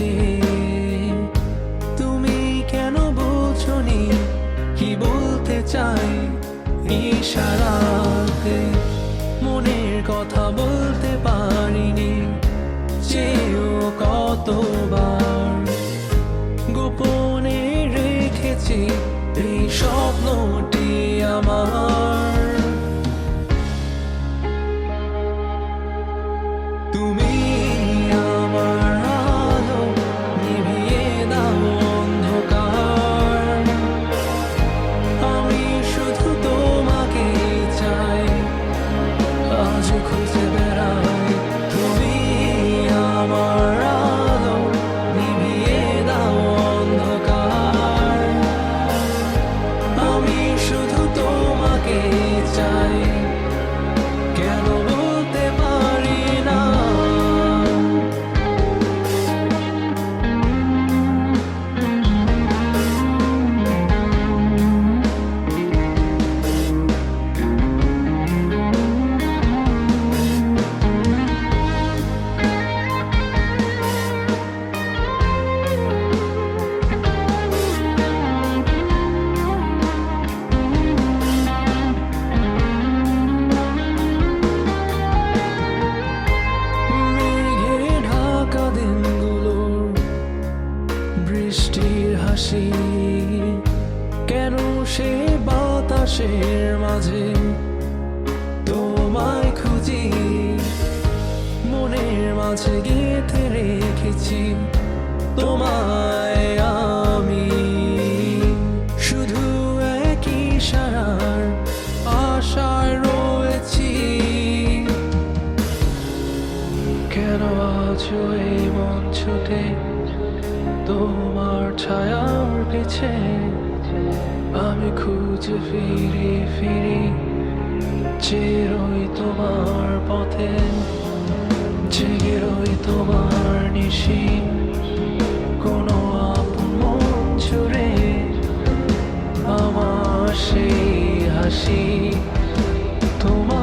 যে তুমি কেন বোঝনি কি বলতে চাই ইশারাতে মনের কথা বলতে পারিনি চেয়েও কতবার গোপনে রেখেছি এই স্বপ্নটি আমার তুমি আমার আলো নিভিয়ে দাও অন্ধকার আমি শুধু তোমাকে চাই আজ খুঁজে বেড়াই তুমি আমার আলো নিভিয়ে দাও অন্ধকার আমি শুধু তোমাকে চাই কেন বলতে পারি না মেঘে ঢাকা দিনগুলোর বৃষ্টির হাসি কেন সে বাতাসের মাঝে তোমায় খুঁজি মনের মাঝে গেঁথে রেখেছি তোমায় আমি শুধু একই ইশারার আশায় রয়েছি কেন আজ এই মঞ্চতে তোমার ছায়ার পিছে আমি খুঁজে ফিরি ফিরি চেরোই তোমার পথে জেগে রই তোমার নিশি কোনো আপন মন জুড়ে আমার সেই হাসি তোমার